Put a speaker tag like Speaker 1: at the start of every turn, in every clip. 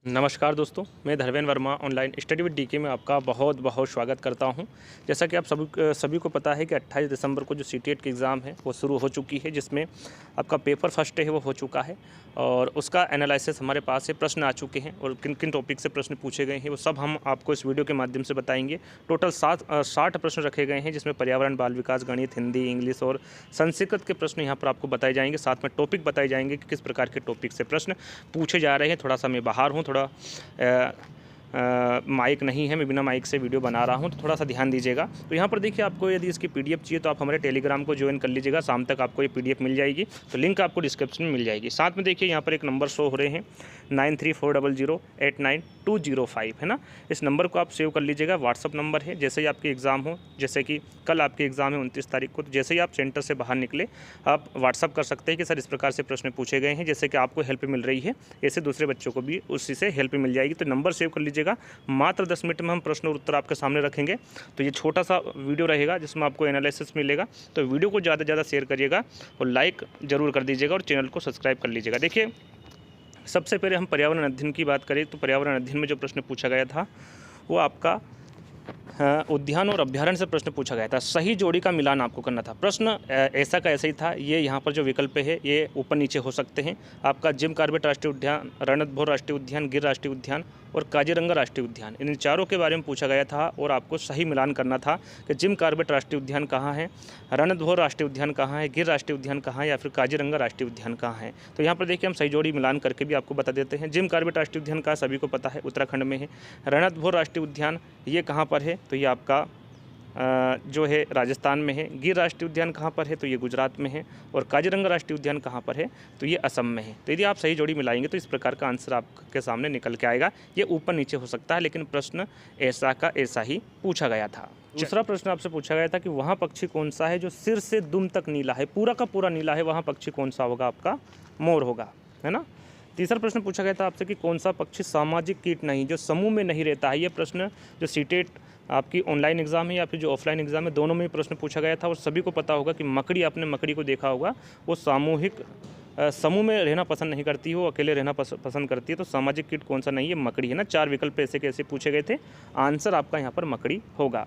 Speaker 1: नमस्कार दोस्तों, मैं Dharmendra Verma online study with DK में आपका बहुत बहुत स्वागत करता हूं। जैसा कि आप सभी को पता है कि 28 दिसंबर को जो सीटेट की एग्ज़ाम है वो शुरू हो चुकी है, जिसमें आपका पेपर फर्स्ट है वो हो चुका है और उसका एनालिसिस हमारे पास है। प्रश्न आ चुके हैं और किन किन टॉपिक से प्रश्न पूछे गए हैं वो सब हम आपको इस वीडियो के माध्यम से बताएंगे। टोटल 60 प्रश्न रखे गए हैं, जिसमें पर्यावरण, बाल विकास, गणित, हिंदी, इंग्लिश और संस्कृत के प्रश्न यहाँ पर आपको बताए जाएंगे। साथ में टॉपिक बताए जाएंगे कि किस प्रकार के टॉपिक से प्रश्न पूछे जा रहे हैं। थोड़ा सा मैं बाहर हूँ, थोड़ा माइक नहीं है, मैं बिना माइक से वीडियो बना रहा हूं, तो थोड़ा सा ध्यान दीजिएगा। तो यहाँ पर देखिए, आपको यदि इसकी पीडीएफ चाहिए तो आप हमारे टेलीग्राम को ज्वाइन कर लीजिएगा। शाम तक आपको ये पीडीएफ मिल जाएगी, तो लिंक आपको डिस्क्रिप्शन में मिल जाएगी। साथ में देखिए यहाँ पर एक नंबर शो हो रहे हैं 9340089205, है ना। इस नंबर को आप सेव कर लीजिएगा, व्हाट्सअप नंबर है। जैसे ही आपकी एग्ज़ाम हो, जैसे कि कल आपकी एग्ज़ाम है 29 तारीख को, तो जैसे ही आप सेंटर से बाहर निकले आप व्हाट्सअप कर सकते हैं कि सर इस प्रकार से प्रश्न पूछे गए हैं, जैसे कि आपको हेल्प मिल रही है ऐसे दूसरे बच्चों को भी उसी से हेल्प मिल जाएगी। तो नंबर सेव कर लीजिएगा। मात्र 10 मिनट में हम प्रश्न और उत्तर आपके सामने रखेंगे। तो ये छोटा सा वीडियो रहेगा जिसमें आपको एनालिसिस मिलेगा। तो वीडियो को ज़्यादा से ज़्यादा शेयर करिएगा और लाइक ज़रूर कर दीजिएगा और चैनल को सब्सक्राइब कर लीजिएगा। देखिए, सबसे पहले हम पर्यावरण अध्ययन की बात करें तो पर्यावरण अध्ययन में जो प्रश्न पूछा गया था वो आपका उद्यान और अभ्यारण्य से प्रश्न पूछा गया था। सही जोड़ी का मिलान आपको करना था। प्रश्न ऐसा का ऐसा ही था। ये यहाँ पर जो विकल्प है ये ऊपर नीचे हो सकते हैं। आपका जिम कॉर्बेट राष्ट्रीय उद्यान, रणथंभौर राष्ट्रीय उद्यान, गिर राष्ट्रीय उद्यान और काजीरंगा राष्ट्रीय उद्यान, इन चारों के बारे में पूछा गया था और आपको सही मिलान करना था कि जिम कॉर्बेट राष्ट्रीय उद्यान कहाँ है, रणथंभौर राष्ट्रीय उद्यान कहाँ है, गिर राष्ट्रीय उद्यान कहाँ है या फिर काजीरंगा राष्ट्रीय उद्यान कहाँ है। तो यहाँ पर देखिए, हम सही जोड़ी मिलान करके भी आपको बता देते हैं। जिम कॉर्बेट राष्ट्रीय उद्यान का सभी को पता है, उत्तराखंड में है। रणथंभौर राष्ट्रीय उद्यान ये कहाँ पर है, तो ये आपका जो है राजस्थान में है। गिर राष्ट्रीय उद्यान कहाँ पर है, तो ये गुजरात में है। और काजीरंगा राष्ट्रीय उद्यान कहाँ पर है, तो ये असम में है। तो यदि आप सही जोड़ी मिलाएंगे तो इस प्रकार का आंसर आपके सामने निकल के आएगा। ये ऊपर नीचे हो सकता है, लेकिन प्रश्न ऐसा का ऐसा ही पूछा गया था। दूसरा प्रश्न आपसे पूछा गया था कि वहाँ पक्षी कौन सा है जो सिर से दुम तक नीला है, पूरा का पूरा नीला है, वहाँ पक्षी कौन सा होगा, आपका मोर होगा, है ना। तीसरा प्रश्न पूछा गया था आपसे कि कौन सा पक्षी सामाजिक कीट नहीं, जो समूह में नहीं रहता है। ये प्रश्न जो सीटेट आपकी ऑनलाइन एग्ज़ाम है या फिर जो ऑफलाइन एग्ज़ाम है, दोनों में ही प्रश्न पूछा गया था। और सभी को पता होगा कि मकड़ी, आपने मकड़ी को देखा होगा, वो सामूहिक समूह में रहना पसंद नहीं करती है, वो अकेले रहना पसंद करती है। तो सामाजिक कीट कौन सा नहीं है, मकड़ी है ना। 4 विकल्प ऐसे कैसे पूछे गए थे, आंसर आपका यहाँ पर मकड़ी होगा।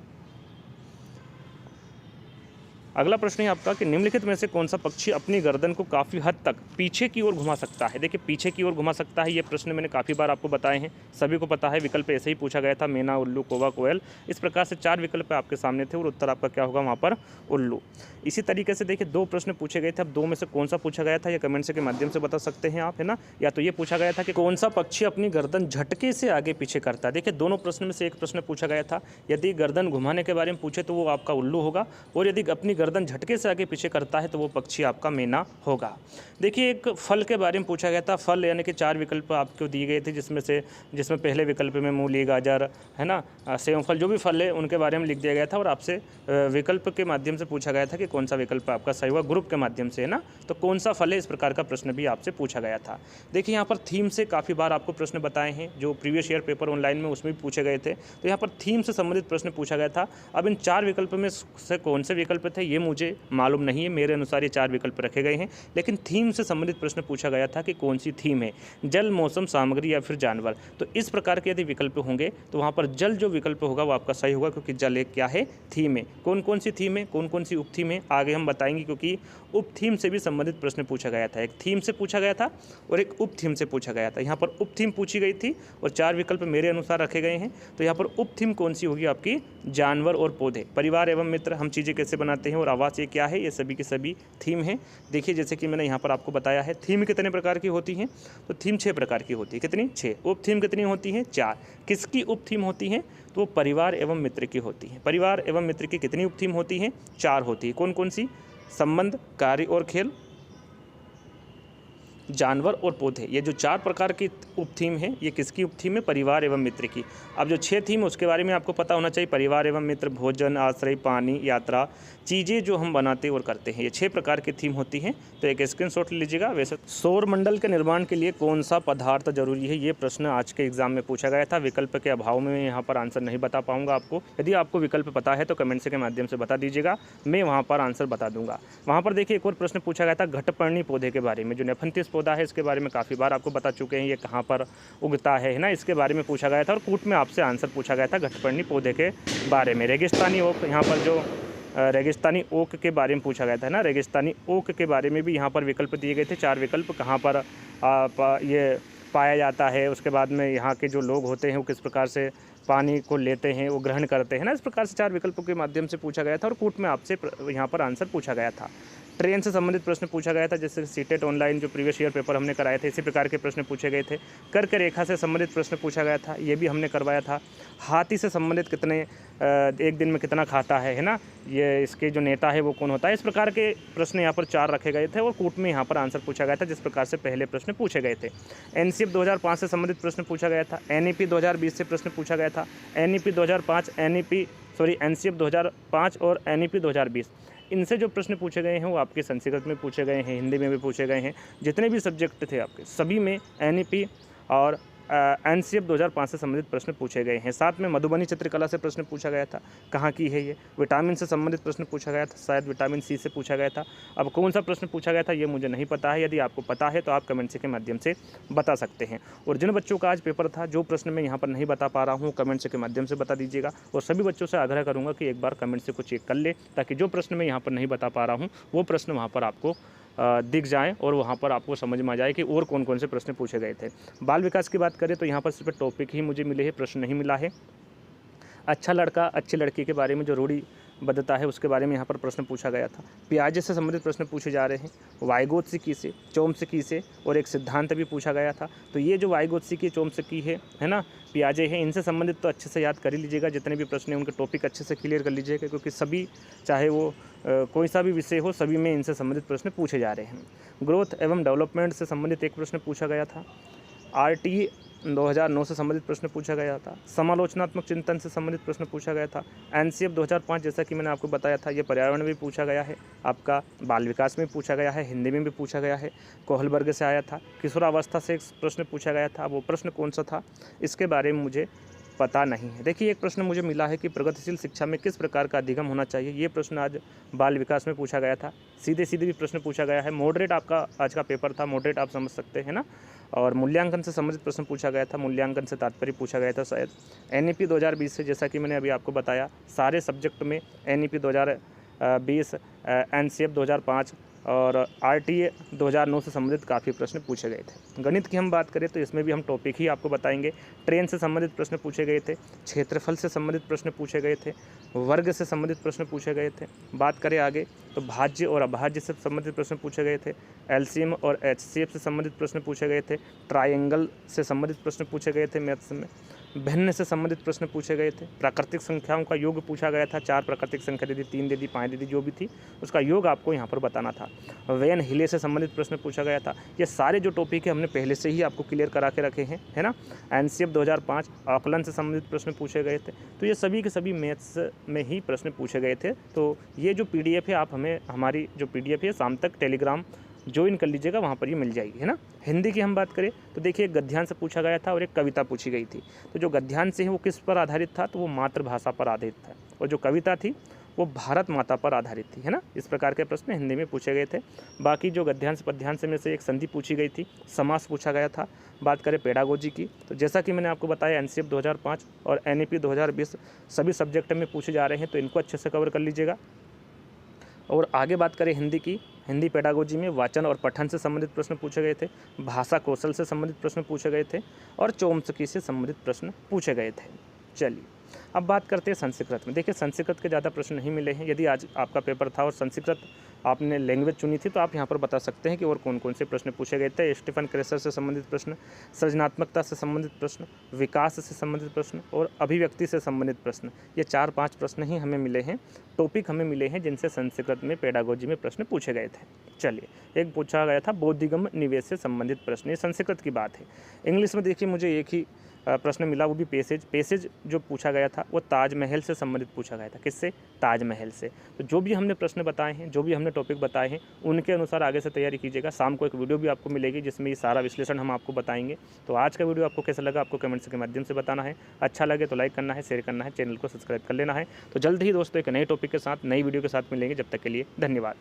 Speaker 1: अगला प्रश्न है आपका कि निम्नलिखित में से कौन सा पक्षी अपनी गर्दन को काफ़ी हद तक पीछे की ओर घुमा सकता है। देखिए, पीछे की ओर घुमा सकता है, ये प्रश्न मैंने काफ़ी बार आपको बताए हैं, सभी को पता है। विकल्प ऐसे ही पूछा गया था, मैना, उल्लू, कौवा, कोयल। इस प्रकार से 4 विकल्प आपके सामने थे और उत्तर आपका क्या होगा वहाँ पर, उल्लू। इसी तरीके से देखिए, 2 प्रश्न पूछे गए थे। अब 2 में से कौन सा पूछा गया था, ये कमेंट्स के माध्यम से बता सकते हैं आप, है ना। या तो ये पूछा गया था कि कौन सा पक्षी अपनी गर्दन झटके से आगे पीछे करता है। देखिए, दोनों प्रश्न में से एक प्रश्न पूछा गया था, यदि गर्दन घुमाने के बारे में पूछे तो वो आपका उल्लू होगा, और यदि अपनी गर्दन झटके से आगे पीछे करता है तो वो पक्षी आपका मैना होगा। देखिए, एक फल के बारे में पूछा गया था। फल यानी कि 4 विकल्प आपको दिए गए थे, जिसमें पहले विकल्प में मूली, गाजर, है ना, सेब फल, जो भी फल है उनके बारे में लिख दिया गया था और आपसे विकल्प के माध्यम से पूछा गया था कि कौन सा विकल्प आपका सही हुआ, ग्रुप के माध्यम से, है ना। तो कौन सा फल है, इस प्रकार का प्रश्न भी आपसे पूछा गया था। देखिए, यहाँ पर थीम से काफ़ी बार आपको प्रश्न बताए हैं, जो प्रीवियस ईयर पेपर ऑनलाइन में उसमें भी पूछे गए थे। तो यहाँ पर थीम से संबंधित प्रश्न पूछा गया था। अब इन 4 विकल्प में से कौन से विकल्प थे ये मुझे मालूम नहीं है, मेरे अनुसार ये 4 विकल्प रखे गए हैं, लेकिन थीम से संबंधित प्रश्न पूछा गया था कि कौन सी थीम है, जल, मौसम, सामग्री या फिर जानवर। तो इस प्रकार के यदि विकल्प होंगे तो वहाँ पर जल जो विकल्प होगा वो आपका सही होगा, क्योंकि जल एक क्या है, थीम है। कौन कौन सी थीम है, कौन कौन सी उप थीम है, आगे हम बताएंगे, क्योंकि उप थीम से भी संबंधित प्रश्न पूछा गया था। एक थीम से पूछा गया था और एक उप थीम से पूछा गया था। यहाँ पर उप थीम पूछी गई थी और 4 विकल्प मेरे अनुसार रखे गए हैं। तो यहाँ पर उप थीम कौन सी होगी, आपकी जानवर और पौधे, परिवार एवं मित्र, हम चीज़ें कैसे बनाते हैं और आवास, ये क्या है, ये सभी की सभी थीम है। देखिए, जैसे कि मैंने यहाँ पर आपको बताया है, थीम कितने प्रकार की होती हैं, तो थीम 6 प्रकार की होती है। कितनी, 6। उप थीम कितनी होती हैं, 4। किसकी उप थीम होती हैं, तो परिवार एवं मित्र की होती है। परिवार एवं मित्र की कितनी उप थीम होती हैं, 4 होती है। कौन कौन सी, संबंध, कार्य और खेल, जानवर और पौधे, ये जो 4 प्रकार की उप थीम है, ये किसकी उप थीम है, परिवार एवं मित्र की। अब जो 6 थीम उसके बारे में आपको पता होना चाहिए, परिवार एवं मित्र, भोजन, आश्रय, पानी, यात्रा, चीज़ें जो हम बनाते और करते हैं, ये 6 प्रकार की थीम होती हैं। तो एक स्क्रीनशॉट लीजिएगा। वैसे सौर मंडल के निर्माण के लिए कौन सा पदार्थ जरूरी है, ये प्रश्न आज के एग्जाम में पूछा गया था। विकल्प के अभाव में मैं यहाँ पर आंसर नहीं बता पाऊँगा आपको। यदि आपको विकल्प पता है तो कमेंट्स के माध्यम से बता दीजिएगा, मैं वहाँ पर आंसर बता दूंगा। वहाँ पर देखिए, एक और प्रश्न पूछा गया था घटपर्णी पौधे के बारे में, जो नेफंथिस पौधा है, इसके बारे में काफ़ी बार आपको बता चुके हैं, ये कहाँ पर उगता है ना, इसके बारे में पूछा गया था। और कूट में आपसे आंसर पूछा गया था घटपर्णी पौधे के बारे में। रेगिस्तानी ओक, यहाँ पर जो रेगिस्तानी ओक के बारे में पूछा गया था ना, रेगिस्तानी ओक के बारे में भी यहाँ पर विकल्प दिए गए थे, 4 विकल्प, कहाँ पर ये पाया जाता है, उसके बाद में यहाँ के जो लोग होते हैं वो किस प्रकार से पानी को लेते हैं, वो ग्रहण करते हैं ना, इस प्रकार से 4 विकल्पों के माध्यम से पूछा गया था। और कूट में आपसे यहाँ पर आंसर पूछा गया था। ट्रेन से संबंधित प्रश्न पूछा गया था, जैसे सीटेट ऑनलाइन जो प्रीवियस ईयर पेपर हमने कराए थे, इसी प्रकार के प्रश्न पूछे गए थे। कर्क रेखा से संबंधित प्रश्न पूछा गया था, ये भी हमने करवाया था। हाथी से संबंधित कितने एक दिन में कितना खाता है ना, ये इसके जो नेता है वो कौन होता है, इस प्रकार के प्रश्न यहाँ पर 4 रखे गए थे और कूट में यहाँ पर आंसर पूछा गया था, जिस प्रकार से पहले प्रश्न पूछे गए थे। एनसीएफ 2005 से संबंधित प्रश्न पूछा गया था। एनईपी 2020 से प्रश्न पूछा गया था। एनईपी 2005 एनसीएफ 2005 और एनईपी 2020, इनसे जो प्रश्न पूछे गए हैं वो आपके संस्कृत में पूछे गए हैं, हिंदी में भी पूछे गए हैं। जितने भी सब्जेक्ट थे आपके सभी में एनईपी और एनसीएफ 2005 से संबंधित प्रश्न पूछे गए हैं। साथ में मधुबनी चित्रकला से प्रश्न पूछा गया था, कहाँ की है ये। विटामिन से संबंधित प्रश्न पूछा गया था, शायद विटामिन सी से पूछा गया था। अब कौन सा प्रश्न पूछा गया था ये मुझे नहीं पता है, यदि आपको पता है तो आप कमेंट्स के माध्यम से बता सकते हैं। और जिन बच्चों का आज पेपर था, जो प्रश्न मैं यहाँ पर नहीं बता पा रहा हूँ, कमेंट्स के माध्यम से बता दीजिएगा। और सभी बच्चों से आग्रह करूँगा कि एक बार कमेंट से कुछ चेक कर ले, ताकि जो प्रश्न मैं यहाँ पर नहीं बता पा रहा हूँ वो प्रश्न वहाँ पर आपको दिख जाएँ और वहाँ पर आपको समझ में आ जाए कि और कौन कौन से प्रश्न पूछे गए थे। बाल विकास की बात करें तो यहाँ पर सिर्फ टॉपिक ही मुझे मिले हैं, प्रश्न नहीं मिला है। अच्छा लड़का अच्छी लड़की के बारे में जो रूढ़िबद्धता है उसके बारे में यहाँ पर प्रश्न पूछा गया था। पियाजे से संबंधित प्रश्न पूछे जा रहे हैं। वाइगोत्स्की से, चोम्स्की से और एक सिद्धांत भी पूछा गया था। तो ये जो वाइगोत्स्की, चोम्स्की है ना, पियाजे है, इनसे संबंधित तो अच्छे से याद कर ही लीजिएगा। जितने भी प्रश्न हैं उनके टॉपिक अच्छे से क्लियर कर लीजिएगा, क्योंकि सभी, चाहे वो कोई सा भी विषय हो, सभी में इनसे संबंधित प्रश्न पूछे जा रहे हैं। ग्रोथ एवं डेवलपमेंट से संबंधित एक प्रश्न पूछा गया था। आरटीई 2009 से संबंधित प्रश्न पूछा गया था। समालोचनात्मक चिंतन से संबंधित प्रश्न पूछा गया था। एनसीएफ 2005, जैसा कि मैंने आपको बताया था, ये पर्यावरण में भी पूछा गया है, आपका बाल विकास में पूछा गया है, हिंदी में भी पूछा गया है, कोहलबर्ग से आया था। किशोरावस्था से एक प्रश्न पूछा गया था, वो प्रश्न कौन सा था इसके बारे में मुझे पता नहीं है। देखिए, एक प्रश्न मुझे मिला है कि प्रगतिशील शिक्षा में किस प्रकार का अधिगम होना चाहिए, ये प्रश्न आज बाल विकास में पूछा गया था। सीधे सीधे भी प्रश्न पूछा गया है। मॉडरेट आपका आज का पेपर था, मॉडरेट आप समझ सकते हैं ना। और मूल्यांकन से संबंधित प्रश्न पूछा गया था, मूल्यांकन से तात्पर्य पूछा गया था शायद। एनईपी 2020 से, जैसा कि मैंने अभी आपको बताया, सारे सब्जेक्ट में एनईपी 2020, एनसीएफ 2005 और आरटीए 2009 से संबंधित काफ़ी प्रश्न पूछे गए थे। गणित की हम बात करें तो इसमें भी हम टॉपिक ही आपको बताएंगे। ट्रेन से संबंधित प्रश्न पूछे गए थे, क्षेत्रफल से संबंधित प्रश्न पूछे गए थे, वर्ग से संबंधित प्रश्न पूछे गए थे। बात करें आगे तो भाज्य और अभाज्य से संबंधित प्रश्न पूछे गए थे। एलसीएम और एचसीएफ से संबंधित प्रश्न पूछे गए थे। ट्रायंगल से संबंधित प्रश्न पूछे गए थे मैथ्स में। भिन्न से संबंधित प्रश्न पूछे गए थे। प्राकृतिक संख्याओं का योग पूछा गया था। 4 प्राकृतिक संख्या दे दी, 3 दे दी, 5 दे दी, जो भी थी उसका योग आपको यहाँ पर बताना था। वेन हिले से संबंधित प्रश्न पूछा गया था। ये सारे जो टॉपिक है हमने पहले से ही आपको क्लियर करा के रखे हैं, है ना। एनसीएफ 2005 आकलन से संबंधित प्रश्न पूछे गए थे। तो ये सभी के सभी मैथ्स में ही प्रश्न पूछे गए थे। तो ये जो पीडीएफ है, आप हमें हमारी जो पीडीएफ है शाम तक टेलीग्राम ज्वाइन कर लीजिएगा, वहाँ पर ये मिल जाएगी, है ना। हिंदी की हम बात करें तो देखिए, एक गद्यांश पूछा गया था और एक कविता पूछी गई थी। तो जो गद्यांश है वो किस पर आधारित था, तो वो मातृभाषा पर आधारित था, और जो कविता थी वो भारत माता पर आधारित थी, है ना। इस प्रकार के प्रश्न हिंदी में पूछे गए थे। बाकी जो गद्यांश पद्यांश में से एक संधि पूछी गई थी, समास पूछा गया था। बात करें पेडागोजी की तो जैसा कि मैंने आपको बताया, एनसीएफ 2005 और एनईपी 2020 सभी सब्जेक्ट में पूछे जा रहे हैं, तो इनको अच्छे से कवर कर लीजिएगा। और आगे बात करें हिंदी की, हिंदी पेडागोजी में वाचन और पठन से संबंधित प्रश्न पूछे गए थे, भाषा कौशल से संबंधित प्रश्न पूछे गए थे और चोम्स्की से संबंधित प्रश्न पूछे गए थे। चलिए, अब बात करते हैं संस्कृत में। देखिए, संस्कृत के ज़्यादा प्रश्न नहीं मिले हैं। यदि आज आपका पेपर था और संस्कृत आपने लैंग्वेज चुनी थी तो आप यहाँ पर बता सकते हैं कि और कौन कौन से प्रश्न पूछे गए थे। स्टीफन क्रेसर से संबंधित प्रश्न, सृजनात्मकता से संबंधित प्रश्न, विकास से संबंधित प्रश्न और अभिव्यक्ति से संबंधित प्रश्न, ये 4-5 प्रश्न ही हमें मिले हैं, टॉपिक हमें मिले हैं जिनसे संस्कृत में पेडागोजी में प्रश्न पूछे गए थे। चलिए, एक पूछा गया था बोधिगम निवेश से संबंधित प्रश्न, ये संस्कृत की बात है। इंग्लिश में देखिए, मुझे एक ही प्रश्न मिला, वो भी पैसेज जो पूछा गया था वो ताजमहल से संबंधित पूछा गया था। किससे? ताजमहल से। तो जो भी हमने प्रश्न बताए हैं, जो भी हमने टॉपिक बताए हैं, उनके अनुसार आगे से तैयारी कीजिएगा। शाम को एक वीडियो भी आपको मिलेगी जिसमें ये सारा विश्लेषण हम आपको बताएंगे। तो आज का वीडियो आपको कैसा लगा, आपको कमेंट्स के माध्यम से बताना है। अच्छा लगे तो लाइक करना है, शेयर करना है, चैनल को सब्सक्राइब कर लेना है। तो जल्द ही दोस्तों एक नए टॉपिक के साथ, नई वीडियो के साथ मिलेंगे। जब तक के लिए धन्यवाद।